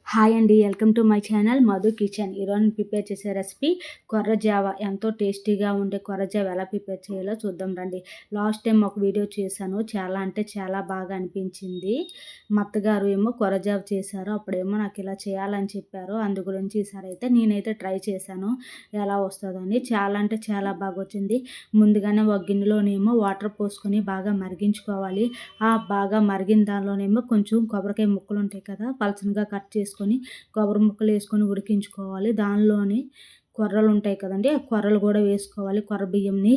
Hi అండి, welcome to my channel Madhu kitchen. ఈరోజు prepare చేసే రెసిపీ కొర్ర జావ. ఎంతో టేస్టీగా ఉండే కొర్ర జావ ఎలా ప్రిపేర్ చేయాలో చూద్దాం రండి. లాస్ట్ టైం ఒక వీడియో చేశాను, చాలా అంటే చాలా బాగా అనిపించింది. మా అత్తగారు ఏమో కొర్ర జావ చేశారు, అప్పుడేమో నాకు ఇలా చేయాలని చెప్పారు. అందు గురించి ఈసారి అయితే నేనైతే ట్రై చేశాను ఎలా వస్తుందని. చాలా అంటే చాలా బాగా వచ్చింది. ముందుగానే ఒక గిన్నెలోనేమో వాటర్ పోసుకొని బాగా మరిగించుకోవాలి. ఆ బాగా మరిగిన దానిలోనేమో కొంచెం కొబ్బరికాయ ముక్కలు ఉంటాయి కదా, పలచనగా కట్ చేసుకొని కొబ్బరి ముక్కలు వేసుకొని ఉడికించుకోవాలి. దానిలోని కొర్రలు ఉంటాయి కదండి, ఆ కొర్రలు కూడా వేసుకోవాలి. కొర్ర బియ్యంని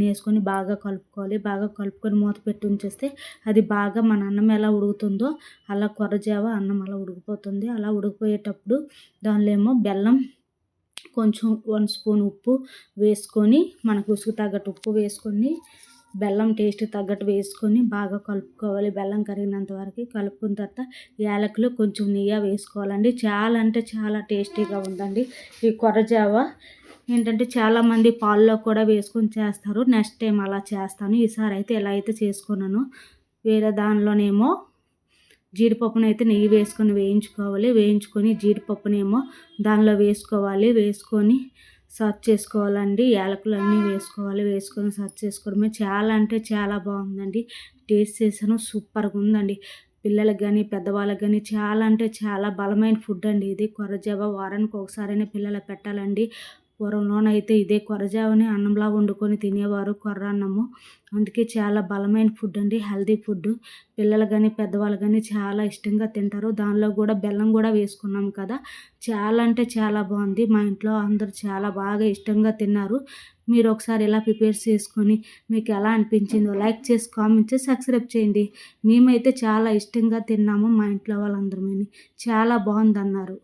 వేసుకొని బాగా కలుపుకోవాలి. బాగా కలుపుకొని మూత పెట్టి ఉంచేస్తే అది బాగా మన అన్నం ఎలా ఉడుకుతుందో అలా కొర్ర జావ అన్నం అలా ఉడికిపోతుంది. అలా ఉడికిపోయేటప్పుడు దానిలో ఏమో బెల్లం, కొంచెం 1 స్పూన్ ఉప్పు వేసుకొని, మనకు రుచికి తగ్గట్టు ఉప్పు వేసుకొని, బెల్లం టేస్ట్ తగ్గట్టు వేసుకొని బాగా కలుపుకోవాలి. బెల్లం కరిగినంత వరకు కలుపుకున్న తర్వాత యాలకులు, కొంచెం నెయ్యి వేసుకోవాలండి. చాలా అంటే చాలా టేస్టీగా ఉందండి ఈ కొర్ర జావ. ఏంటంటే చాలామంది పాల్లో కూడా వేసుకొని చేస్తారు. నెక్స్ట్ టైం అలా చేస్తాను. ఈసారి అయితే ఎలా అయితే చేసుకున్నానో వేరే దానిలోనేమో జీడిపప్పునైతే నెయ్యి వేసుకొని వేయించుకొని జీడిపప్పునేమో దానిలో వేసుకొని సర్వ్ చేసుకోవాలండి. యాలకులు అన్నీ వేసుకొని సర్వ్ చేసుకోవడమే. చాలా అంటే చాలా బాగుందండి. టేస్ట్ చేశాను, సూపర్గా ఉందండి. పిల్లలకు కానీ పెద్దవాళ్ళకి కానీ చాలా అంటే చాలా బలమైన ఫుడ్ అండి ఇది. కొర్ర జావ వారానికి ఒకసారైనా పిల్లలకు పెట్టాలండి. పూర్వంలోనైతే ఇదే కొర్ర జావని అన్నంలా వండుకొని తినేవారు, కొర్ర అన్నము. అందుకే చాలా బలమైన ఫుడ్ అండి, హెల్తీ ఫుడ్. పిల్లలు కానీ పెద్దవాళ్ళు కానీ చాలా ఇష్టంగా తింటారు. దానిలో కూడా బెల్లం కూడా వేసుకున్నాం కదా, చాలా అంటే చాలా బాగుంది. మా ఇంట్లో అందరూ చాలా బాగా ఇష్టంగా తిన్నారు. మీరు ఒకసారి ఇలా ప్రిపేర్ చేసుకొని మీకు ఎలా అనిపించిందో లైక్ చేసి, కామెంట్ చేసి, సబ్స్క్రైబ్ చేయండి. మేమైతే చాలా ఇష్టంగా తిన్నాము, మా ఇంట్లో వాళ్ళందరూ చాలా బాగుందన్నారు.